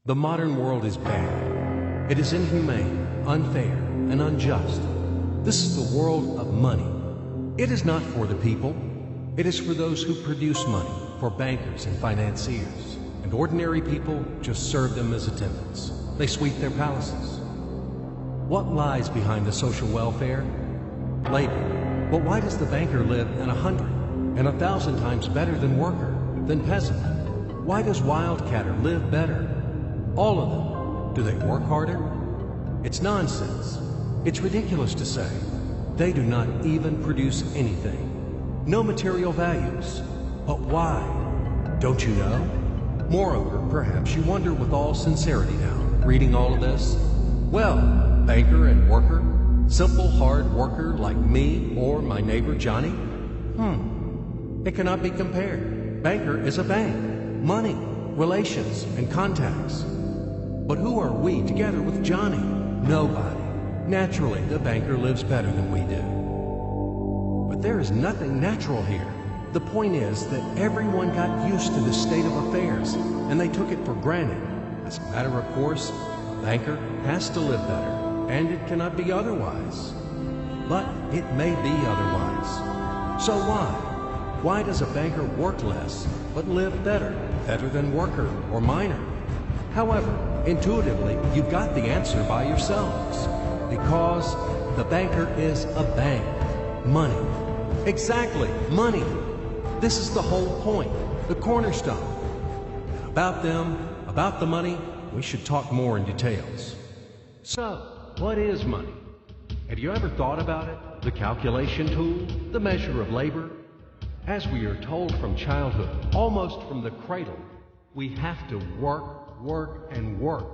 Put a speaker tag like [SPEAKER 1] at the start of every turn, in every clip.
[SPEAKER 1] The modern world is bad. It is inhumane, unfair, and unjust. This is the world of money. It is not for the people. It is for those who produce money, for bankers and financiers. And ordinary people just serve them as attendants. They sweep their palaces. What lies behind the social welfare? Labor. But why does the banker live in 100 and 1,000 times better than worker, than peasant? Why does wildcatter live better? All of them. Do they work harder? It's nonsense. It's ridiculous to say. They do not even produce anything. No material values. But why? Don't you know? Moreover, perhaps you wonder with all sincerity now, reading all of this. Well, banker and worker, simple hard worker like me or my neighbor Johnny? It cannot be compared. Banker is a bank, money, relations, and contacts. But who are we together with Johnny? Nobody. Naturally, the banker lives better than we do. But there is nothing natural here. The point is that everyone got used to this state of affairs, and they took it for granted. As a matter of course, a banker has to live better, and it cannot be otherwise. But it may be otherwise. So why? Why does a banker work less, but live better? Better than worker or miner? However, intuitively, you've got the answer by yourselves. Because the banker is a bank. Money. Exactly, money. This is the whole point, the cornerstone. And about them, about the money, we should talk more in details. So, what is money? Have you ever thought about it? The calculation tool, the measure of labor? As we are told from childhood, almost from the cradle, we have to work, work, and work.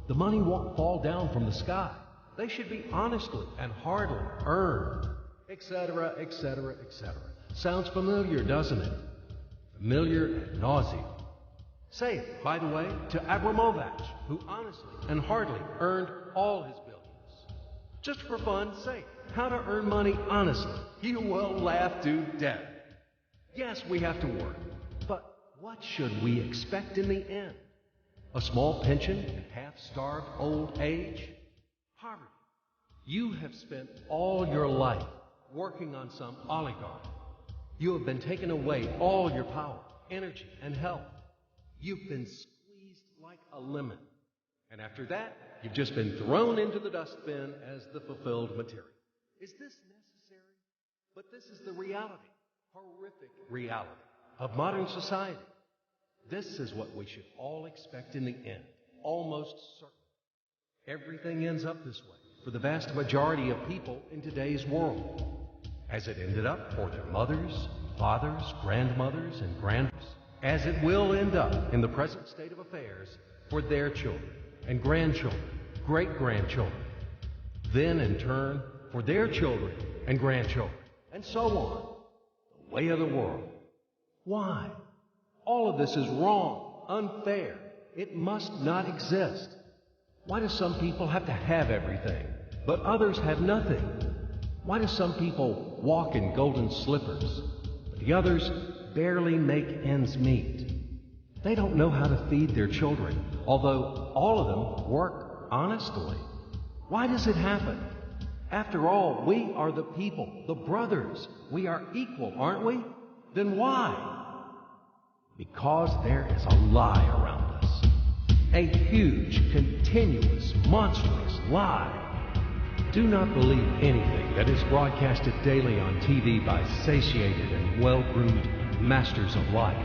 [SPEAKER 1] The money won't fall down from the sky. They should be honestly and hardly earned, etc., etc., etc. Sounds familiar, doesn't it? Familiar and nauseating. Say it, by the way, to Abramovich, who honestly and hardly earned all his billions. Just for fun, say how to earn money honestly. You will laugh to death. Yes, we have to work, but what should we expect in the end? A small pension and half-starved old age? Poverty. You have spent all your life working on some oligarch. You have been taken away all your power, energy, and health. You've been squeezed like a lemon. And after that, you've just been thrown into the dustbin as the fulfilled material. Is this necessary? But this is the reality, horrific reality, of modern society. This is what we should all expect in the end, almost certain. Everything ends up this way for the vast majority of people in today's world, as it ended up for their mothers, fathers, grandmothers, and grandfathers, as it will end up in the present state of affairs for their children and grandchildren, great-grandchildren, then in turn for their children and grandchildren, and so on. The way of the world. Why? All of this is wrong, unfair. It must not exist. Why do some people have to have everything, but others have nothing? Why do some people walk in golden slippers, but the others barely make ends meet? They don't know how to feed their children, although all of them work honestly. Why does it happen? After all, we are the people, the brothers. We are equal, aren't we? Then why? Because there is a lie around us. A huge, continuous, monstrous lie. Do not believe anything that is broadcasted daily on TV by satiated and well-groomed masters of life.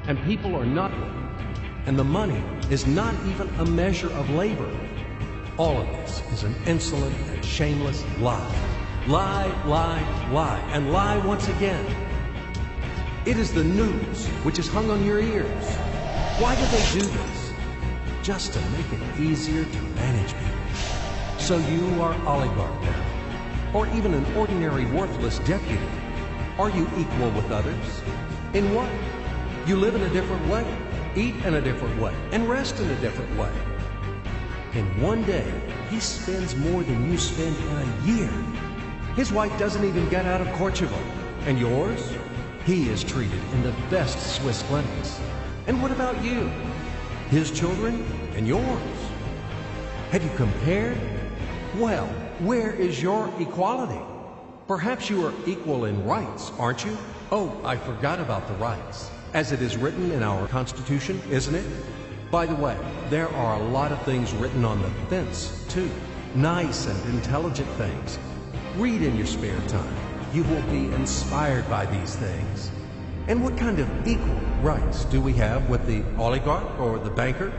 [SPEAKER 1] And people are not working. And the money is not even a measure of labor. All of this is an insolent and shameless lie. Lie, lie, lie, and lie once again. It is the news which is hung on your ears. Why do they do this? Just to make it easier to manage people. So you are oligarch now, or even an ordinary worthless deputy. Are you equal with others? In what? You live in a different way, eat in a different way, and rest in a different way. In one day, he spends more than you spend in a year. His wife doesn't even get out of Portugal. And yours? He is treated in the best Swiss clinics. And what about you? his children and yours. Have you compared? Well, where is your equality? Perhaps you are equal in rights, aren't you? Oh, I forgot about the rights. As it is written in our Constitution, isn't it? By the way, there are a lot of things written on the fence, too. Nice and intelligent things. Read in your spare time. You will be inspired by these things. And what kind of equal rights do we have with the oligarch or the banker?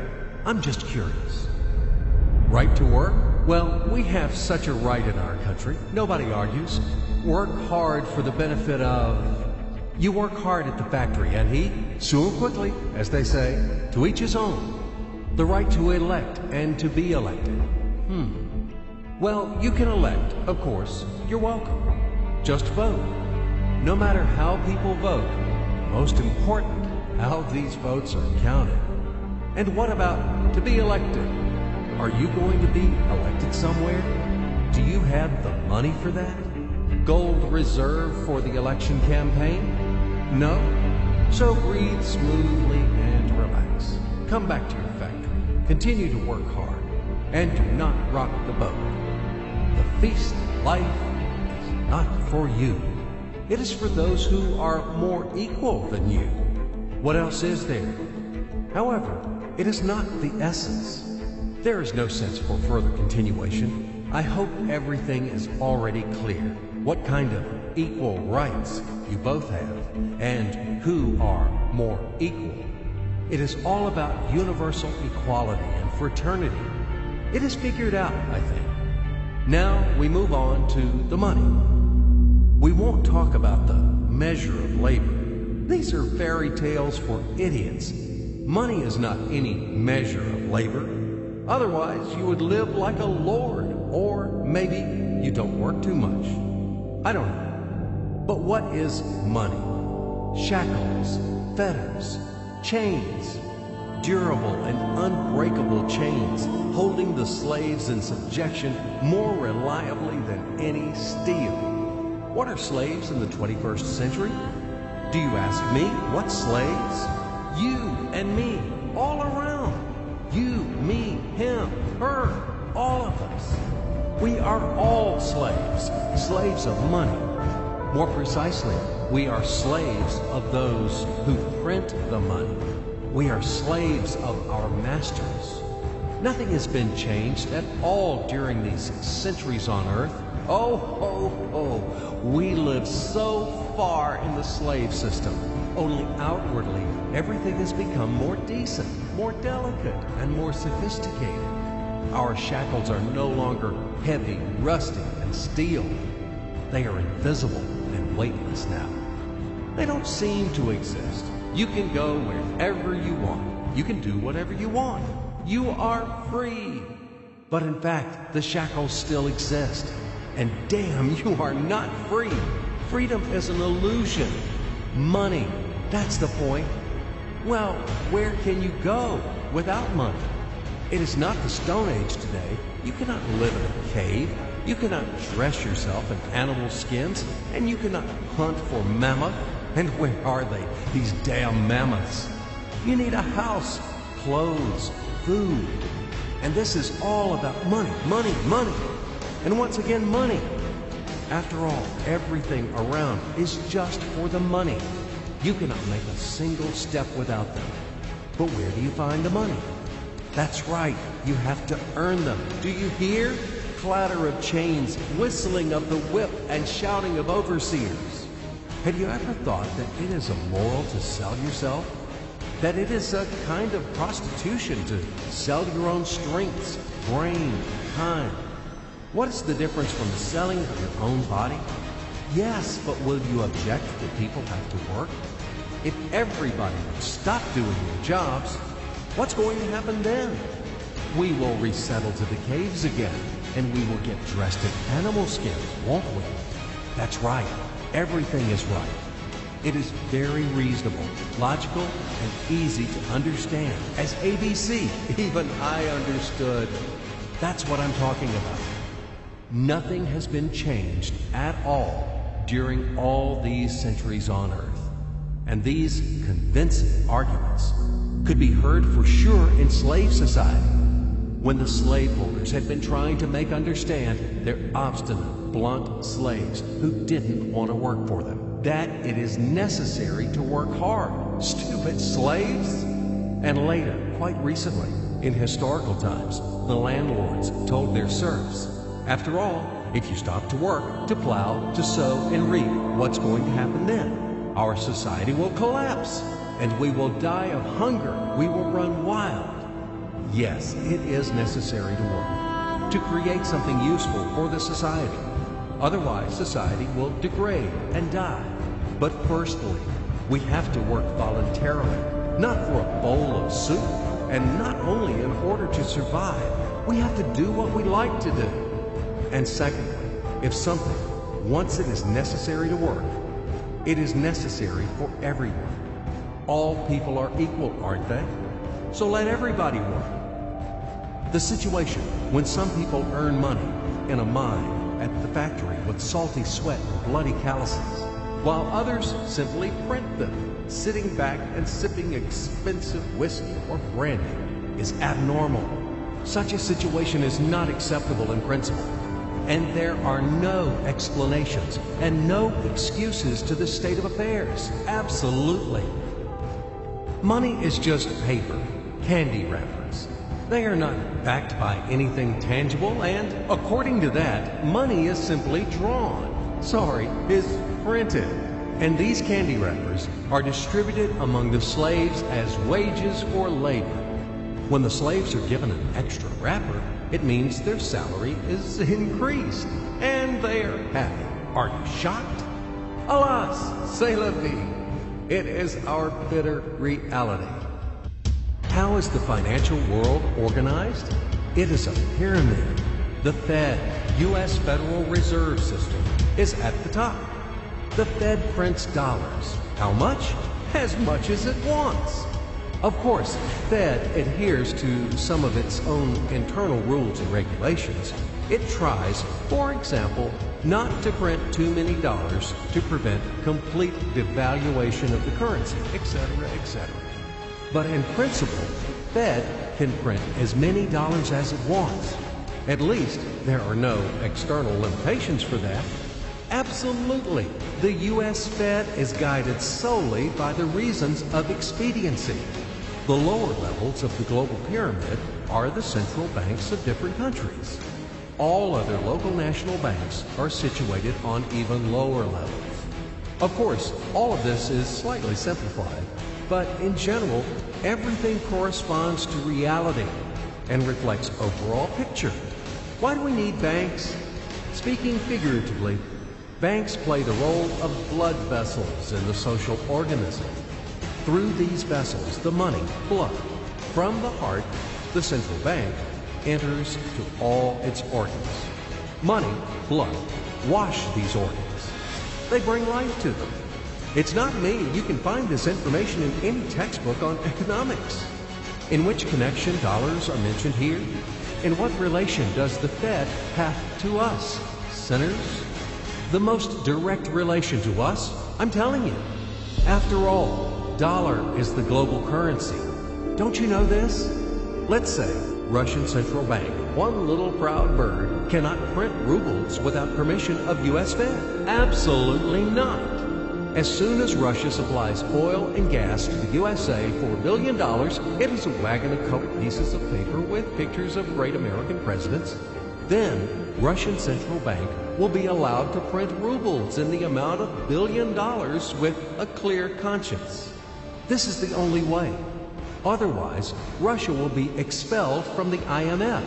[SPEAKER 1] I'm just curious. Right to work? Well, we have such a right in our country. Nobody argues. Work hard for the benefit of... You work hard at the factory, and he, soon quickly, as they say, to each his own. The right to elect and to be elected. Well, you can elect, of course. You're welcome. Just vote. No matter how people vote, most important, how these votes are counted. And what about to be elected? Are you going to be elected somewhere? Do you have the money for that? Gold reserve for the election campaign? No? So breathe smoothly and relax. Come back to your factory. Continue to work hard. And do not rock the boat. The feast of life is not for you. It is for those who are more equal than you. What else is there? However, it is not the essence. There is no sense for further continuation. I hope everything is already clear. What kind of equal rights you both have, and who are more equal. It is all about universal equality and fraternity. It is figured out, I think. Now we move on to the money. We won't talk about the measure of labor. These are fairy tales for idiots. Money is not any measure of labor. Otherwise, you would live like a lord, or maybe you don't work too much. I don't know. But what is money? Shackles, fetters, chains, durable and unbreakable chains holding the slaves in subjection more reliably than any steel. What are slaves in the 21st century? Do you ask me? What slaves? You and me, all around. You, me, him, her, all of us. We are all slaves, slaves of money. More precisely, we are slaves of those who print the money. We are slaves of our masters. Nothing has been changed at all during these centuries on earth. We live so far in the slave system. Only outwardly, everything has become more decent, more delicate, and more sophisticated. Our shackles are no longer heavy, rusty, and steel. They are invisible and weightless now. They don't seem to exist. You can go wherever you want. You can do whatever you want. You are free. But in fact, the shackles still exist. And damn, you are not free. Freedom is an illusion. Money, that's the point. Well, where can you go without money? It is not the Stone Age today. You cannot live in a cave. You cannot dress yourself in animal skins. And you cannot hunt for mammoth. And where are they, these damn mammoths? You need a house, clothes, food. And this is all about money, money, money. And once again, money. After all, everything around is just for the money. You cannot make a single step without them. But where do you find the money? That's right, you have to earn them. Do you hear? Clatter of chains, whistling of the whip, and shouting of overseers. Have you ever thought that it is immoral to sell yourself? That it is a kind of prostitution to sell your own strengths, brain, time? What is the difference from selling your own body? Yes, but will you object that people have to work? If everybody would stop doing their jobs, what's going to happen then? We will resettle to the caves again, and we will get dressed in animal skins, won't we? That's right. Everything is right. It is very reasonable, logical, and easy to understand. As ABC, even I understood. That's what I'm talking about. Nothing has been changed at all during all these centuries on Earth. And these convincing arguments could be heard for sure in slave society, when the slaveholders had been trying to make understand their obstinate, blunt slaves who didn't want to work for them, that it is necessary to work hard. Stupid slaves! And later, quite recently, in historical times, the landlords told their serfs, after all, if you stop to work, to plow, to sow, and reap, what's going to happen then? Our society will collapse, and we will die of hunger. We will run wild. Yes, it is necessary to work, to create something useful for the society. Otherwise, society will degrade and die. But firstly, we have to work voluntarily, not for a bowl of soup, and not only in order to survive. We have to do what we like to do. And secondly, if something, once it is necessary to work, it is necessary for everyone. All people are equal, aren't they? So let everybody work. The situation when some people earn money in a mine, at the factory with salty sweat and bloody calluses, while others simply print them, sitting back and sipping expensive whiskey or brandy, is abnormal. Such a situation is not acceptable in principle. And there are no explanations and no excuses to this state of affairs. Absolutely. Money is just paper, candy wrappers. They are not backed by anything tangible, and according to that, money is simply drawn. Sorry, is printed. And these candy wrappers are distributed among the slaves as wages for labor. When the slaves are given an extra wrapper, it means their salary is increased, and they are happy. Are you shocked? Alas, c'est la vie. It is our bitter reality. How is the financial world organized? It is a pyramid. The Fed, U.S. Federal Reserve System, is at the top. The Fed prints dollars. How much? As much as it wants. Of course, Fed adheres to some of its own internal rules and regulations. It tries, for example, not to print too many dollars to prevent complete devaluation of the currency, etc., etc. But in principle, Fed can print as many dollars as it wants. At least there are no external limitations for that. Absolutely, the U.S. Fed is guided solely by the reasons of expediency. The lower levels of the global pyramid are the central banks of different countries. All other local national banks are situated on even lower levels. Of course, all of this is slightly simplified, but in general, everything corresponds to reality and reflects overall picture. Why do we need banks? Speaking figuratively, banks play the role of blood vessels in the social organism. Through these vessels, the money, blood, from the heart, the central bank, enters to all its organs. Money, blood, wash these organs. They bring life to them. It's not me. You can find this information in any textbook on economics. In which connection dollars are mentioned here? In what relation does the Fed have to us, sinners? The most direct relation to us, I'm telling you. After all, dollar is the global currency. Don't you know this? Let's say Russian Central Bank, one little proud bird, cannot print rubles without permission of U.S. Fed. Absolutely not. As soon as Russia supplies oil and gas to the USA for $1 billion, it is a wagon of colored pieces of paper with pictures of great American presidents. Then, Russian Central Bank will be allowed to print rubles in the amount of $1 billion with a clear conscience. This is the only way. Otherwise, Russia will be expelled from the IMF,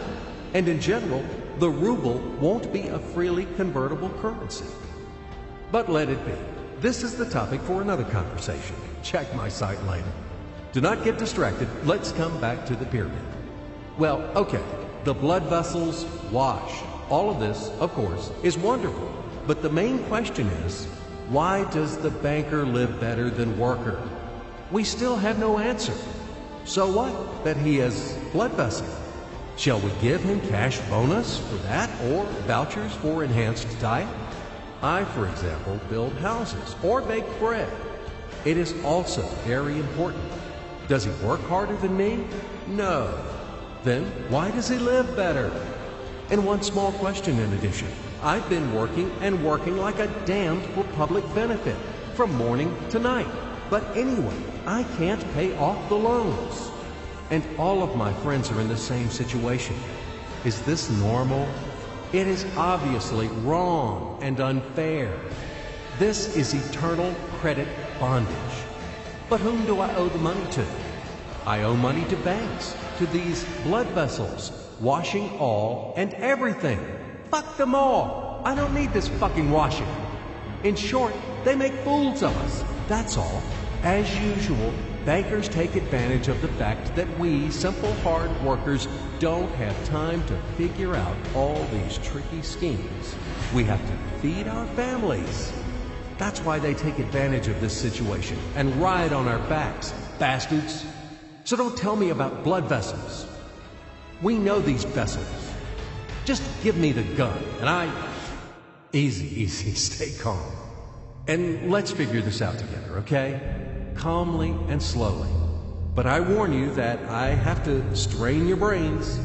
[SPEAKER 1] and in general, the ruble won't be a freely convertible currency. But let it be. This is the topic for another conversation. Check my site later. Do not get distracted. Let's come back to the pyramid. Well, okay, the blood vessels wash. All of this, of course, is wonderful. But the main question is, why does the banker live better than worker? We still have no answer. So what that he has blood vessel? Shall we give him cash bonus for that or vouchers for enhanced diet? I, for example, build houses or bake bread. It is also very important. Does he work harder than me? No. Then why does he live better? And one small question in addition. I've been working and working like a damned for public benefit from morning to night. But anyway, I can't pay off the loans. And all of my friends are in the same situation. Is this normal? It is obviously wrong and unfair. This is eternal credit bondage. But whom do I owe the money to? I owe money to banks, to these blood vessels, washing all and everything. Fuck them all. I don't need this fucking washing. In short, they make fools of us. That's all. As usual, bankers take advantage of the fact that we, simple hard workers, don't have time to figure out all these tricky schemes. We have to feed our families. That's why they take advantage of this situation and ride on our backs, bastards. So don't tell me about blood vessels. We know these vessels. Just give me the gun and Easy, stay calm. And let's figure this out together, okay? Calmly and slowly. But I warn you that I have to strain your brains.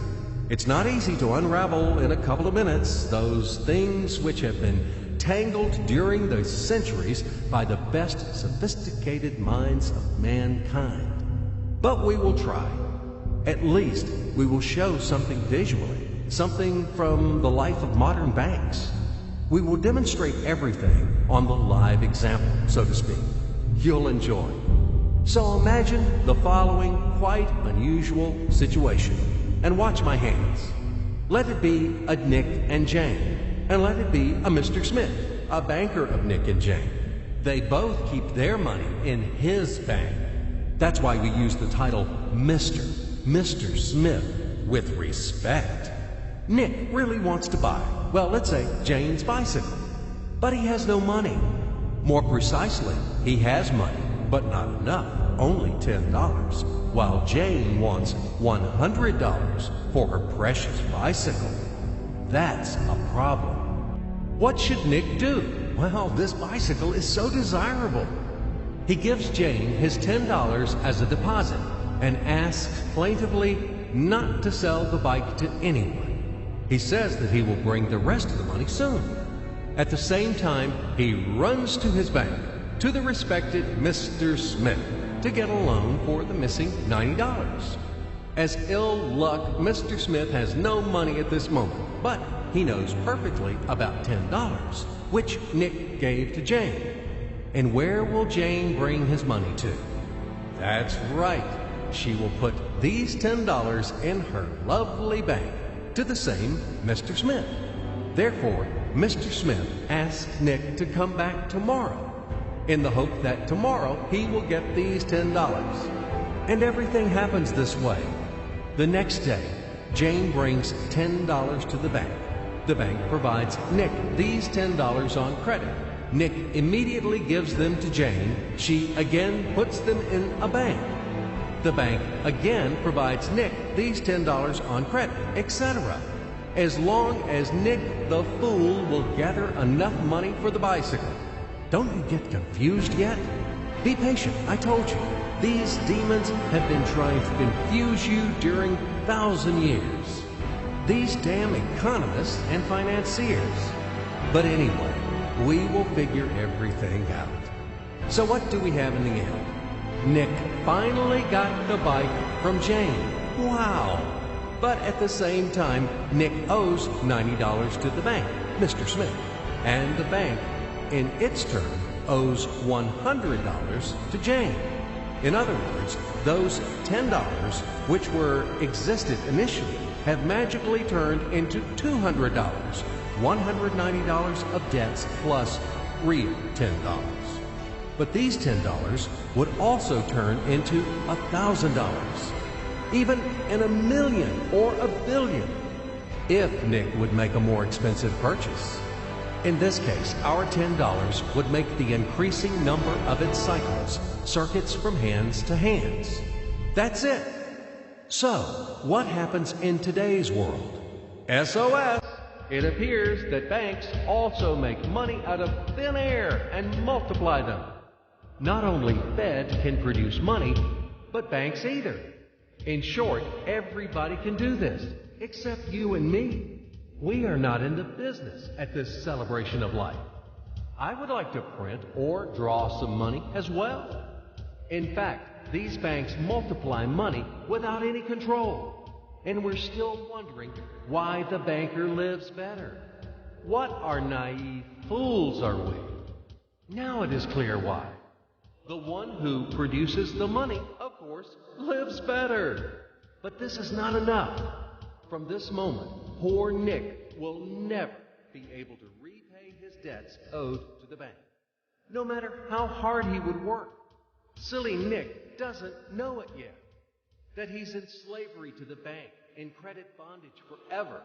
[SPEAKER 1] It's not easy to unravel in a couple of minutes those things which have been tangled during the centuries by the best sophisticated minds of mankind. But we will try. At least we will show something visually, something from the life of modern banks. We will demonstrate everything on the live example, so to speak. You'll enjoy. So imagine the following quite unusual situation, and watch my hands. Let it be a Nick and Jane, and let it be a Mr. Smith, a banker of Nick and Jane. They both keep their money in his bank. That's why we use the title Mr. Smith, with respect. Nick really wants to buy, well, let's say Jane's bicycle, but he has no money. More precisely, he has money, but not enough, only $10, while Jane wants $100 for her precious bicycle. That's a problem. What should Nick do? Well, this bicycle is so desirable. He gives Jane his $10 as a deposit and asks plaintively not to sell the bike to anyone. He says that he will bring the rest of the money soon. At the same time, he runs to his bank, to the respected Mr. Smith, to get a loan for the missing $90. As ill luck, Mr. Smith has no money at this moment, but he knows perfectly about $10, which Nick gave to Jane. And where will Jane bring his money to? That's right. She will put these $10 in her lovely bank to the same Mr. Smith. Therefore, Mr. Smith asks Nick to come back tomorrow in the hope that tomorrow he will get these $10. And everything happens this way. The next day, Jane brings $10 to the bank. The bank provides Nick these $10 on credit. Nick immediately gives them to Jane. She again puts them in a bank. The bank again provides Nick these $10 on credit, etc. As long as Nick the fool will gather enough money for the bicycle. Don't you get confused yet? Be patient, I told you. These demons have been trying to confuse you during 1,000 years. These damn economists and financiers. But anyway, we will figure everything out. So what do we have in the end? Nick finally got the bike from Jane. Wow! But at the same time, Nick owes $90 to the bank, Mr. Smith. And the bank, in its turn, owes $100 to Jane. In other words, those $10, which existed initially, have magically turned into $200, $190 of debts plus real $10. But these $10 would also turn into $1,000, even in $1 million or $1 billion, if Nick would make a more expensive purchase. In this case, our $10 would make the increasing number of its cycles, circuits from hands to hands. That's it. So, what happens in today's world? SOS! It appears that banks also make money out of thin air and multiply them. Not only Fed can produce money, but banks either. In short, everybody can do this, except you and me. We are not in the business at this celebration of life. I would like to print or draw some money as well. In fact, these banks multiply money without any control. And we're still wondering why the banker lives better. What are naive fools are we? Now it is clear why. The one who produces the money, of course, lives better. But this is not enough. From this moment, poor Nick will never be able to repay his debts owed to the bank. No matter how hard he would work, silly Nick doesn't know it yet. That he's in slavery to the bank, in credit bondage forever,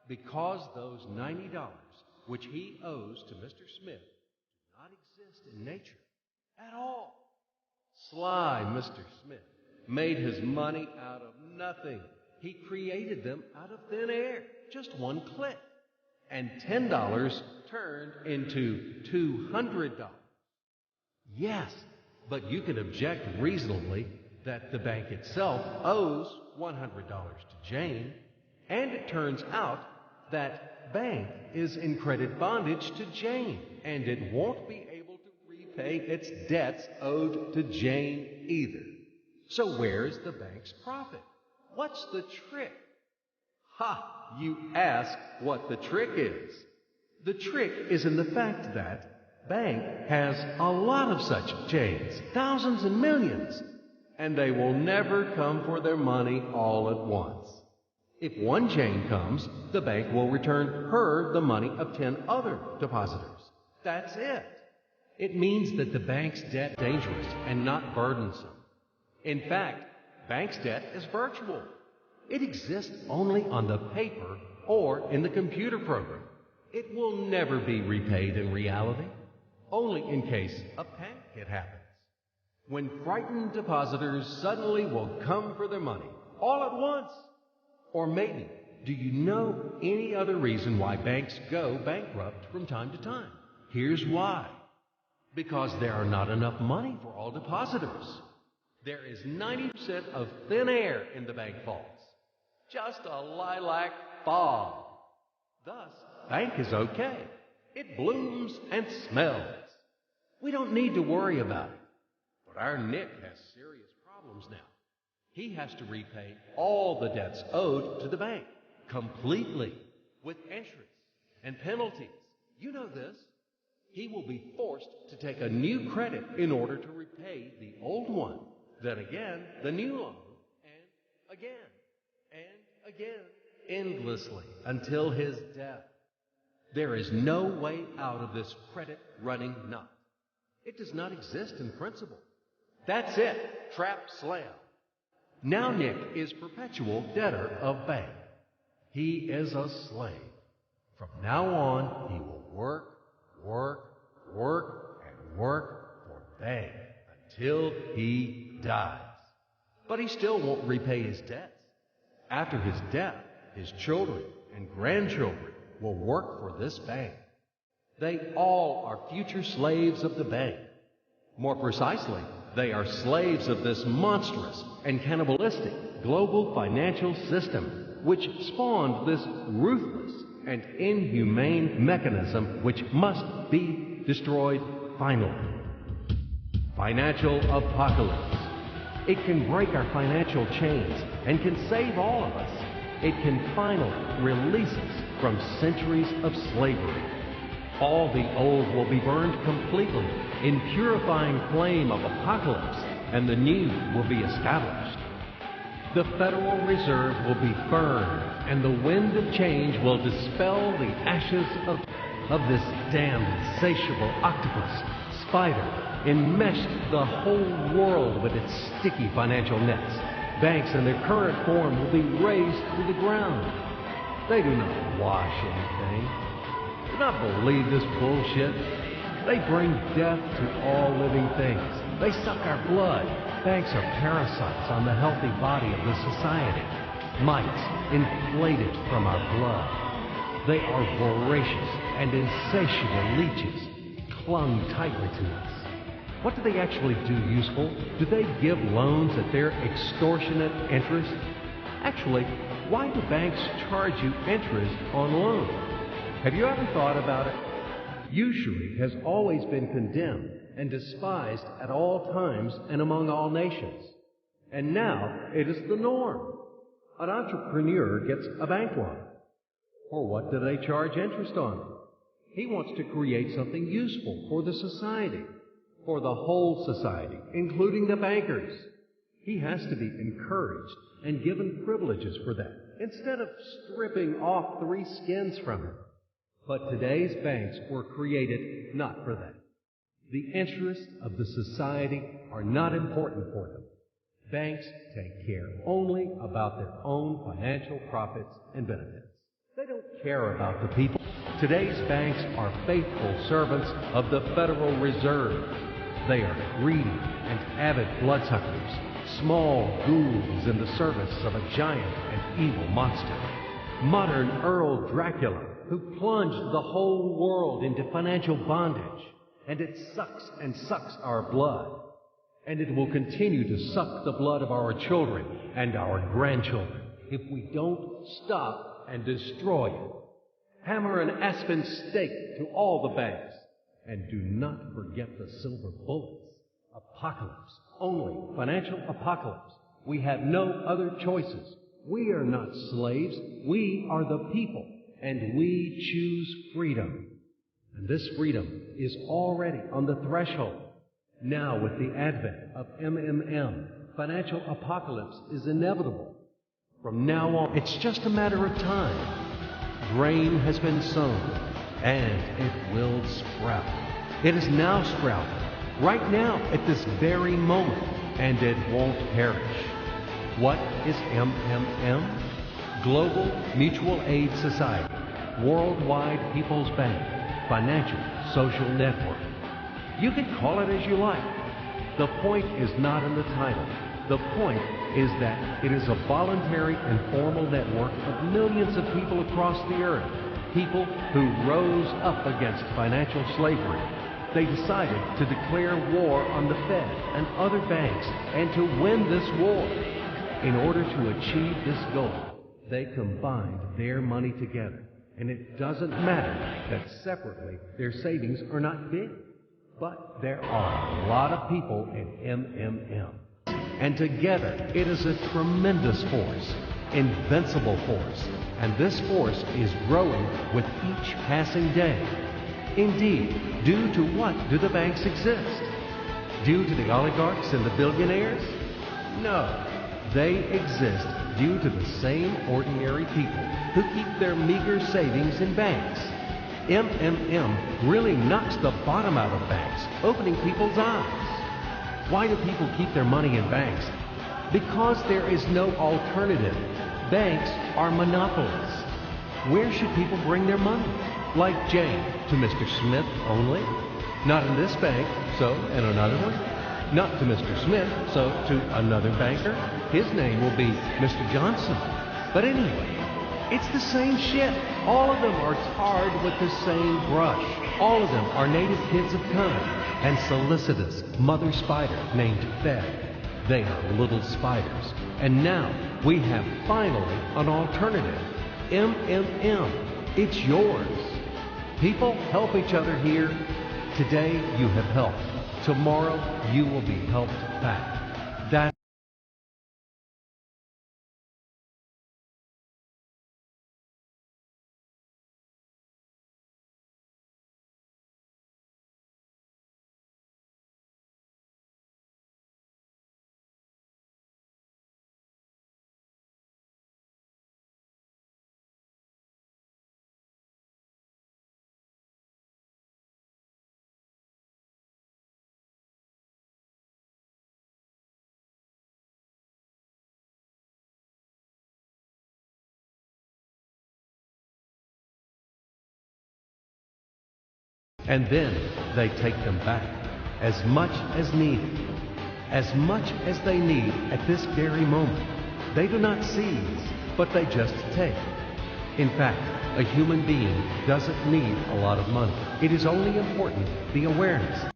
[SPEAKER 1] because those $90 which he owes to Mr. Smith do not exist in nature at all. Sly Mr. Smith made his money out of nothing. He created them out of thin air, just one click. And $10 turned into $200. Yes, but you can object reasonably that the bank itself owes $100 to Jane, and it turns out that bank is in credit bondage to Jane, and it won't be able to repay its debts owed to Jane either. So where's the bank's profit? What's the trick? Ha! You ask what the trick is. The trick is in the fact that bank has a lot of such Janes, thousands and millions, and they will never come for their money all at once. If one Jane comes, the bank will return her the money of 10 other depositors. That's it. It means that the bank's debt is dangerous and not burdensome. In fact, bank's debt is virtual. It exists only on the paper or in the computer program. It will never be repaid in reality, only in case a panic hit happens. When frightened depositors suddenly will come for their money all at once. Or maybe, do you know any other reason why banks go bankrupt from time to time? Here's why. Because there are not enough money for all depositors. There is 90% of thin air in the bank vaults. Just a lilac fog. Thus, bank is okay. It blooms and smells. We don't need to worry about it. But our Nick has serious problems now. He has to repay all the debts owed to the bank, completely, with interest and penalties. You know this. He will be forced to take a new credit in order to repay the old one. Then again, the new loan, and again, endlessly, until his death. There is no way out of this credit running knot. It does not exist in principle. That's it. Trap slam. Now Nick is perpetual debtor of bank. He is a slave. From now on, he will work for bank until he dies. But he still won't repay his debts. After his death, his children and grandchildren will work for this bank. They all are future slaves of the bank. More precisely, they are slaves of this monstrous and cannibalistic global financial system, which spawned this ruthless and inhumane mechanism which must be destroyed finally. Financial apocalypse. It can break our financial chains and can save all of us. It can finally release us from centuries of slavery. All the old will be burned completely in purifying flame of apocalypse, and the new will be established. The Federal Reserve will be burned, and the wind of change will dispel the ashes of this damned insatiable octopus spider, enmeshed the whole world with its sticky financial nets. Banks in their current form will be razed to the ground. They do not wash anything. Do not believe this bullshit. They bring death to all living things. They suck our blood. Banks are parasites on the healthy body of the society. Mites inflated from our blood. They are voracious and insatiable leeches, clung tightly to us. What do they actually do useful? Do they give loans at their extortionate interest? Actually, why do banks charge you interest on loans? Have you ever thought about it? Usury has always been condemned and despised at all times and among all nations. And now it is the norm. An entrepreneur gets a bank loan. For what do they charge interest on? He wants to create something useful for the society, for the whole society, including the bankers. He has to be encouraged and given privileges for that, instead of stripping off 3 skins from him. But today's banks were created not for that. The interests of the society are not important for them. Banks take care only about their own financial profits and benefits. They don't care about the people. Today's banks are faithful servants of the Federal Reserve. They are greedy and avid bloodsuckers, small ghouls in the service of a giant and evil monster. Modern Earl Dracula, who plunged the whole world into financial bondage, and it sucks and sucks our blood. And it will continue to suck the blood of our children and our grandchildren if we don't stop and destroy it. Hammer an aspen stake to all the banks. And do not forget the silver bullets. Apocalypse. Only financial apocalypse. We have no other choices. We are not slaves. We are the people. And we choose freedom. And this freedom is already on the threshold. Now, with the advent of MMM, financial apocalypse is inevitable. From now on, it's just a matter of time. Grain has been sown, and it will sprout. It is now sprouting, right now, at this very moment, and it won't perish. What is MMM? Global Mutual Aid Society, Worldwide People's Bank, Financial Social Network. You can call it as you like. The point is not in the title. The point is that it is a voluntary and formal network of millions of people across the earth, people who rose up against financial slavery. They decided to declare war on the Fed and other banks and to win this war. In order to achieve this goal, they combined their money together. And it doesn't matter that separately their savings are not big. But there are a lot of people in MMM. And together, it is a tremendous force, invincible force. And this force is growing with each passing day. Indeed, due to what do the banks exist? Due to the oligarchs and the billionaires? No, they exist due to the same ordinary people who keep their meager savings in banks. MMM really knocks the bottom out of banks, opening people's eyes. Why do people keep their money in banks? Because there is no alternative. Banks are monopolies. Where should people bring their money? Like Jane, to Mr. Smith only? Not in this bank, so in another one? Not to Mr. Smith, so to another banker? His name will be Mr. Johnson. But anyway, it's the same shit. All of them are tarred with the same brush. All of them are native kids of Cunning and solicitous mother spider named Fed. They are little spiders. And now we have finally an alternative. MMM. It's yours. People help each other here. Today you have helped. Tomorrow you will be helped back. That and then they take them back, as much as needed, as much as they need at this very moment. They do not seize, but they just take. In fact, a human being doesn't need a lot of money. It is only important the awareness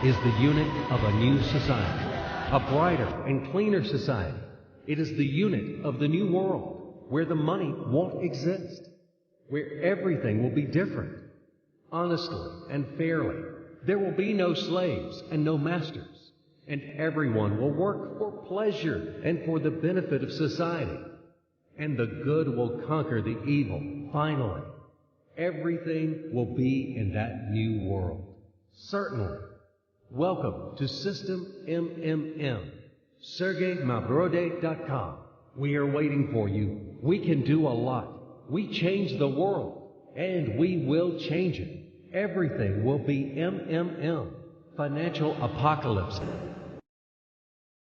[SPEAKER 1] is the unit of a new society, a brighter and cleaner society. It is the unit of the new world, where the money won't exist, where everything will be different, honestly and fairly. There will be no slaves and no masters, and everyone will work for pleasure and for the benefit of society. And the good will conquer the evil, finally. Everything will be in that new world. Certainly. Welcome to System MMM. SergeyMabrode.com. We are waiting for you. We can do a lot. We change the world, and we will change it. Everything will be MMM. Financial apocalypse.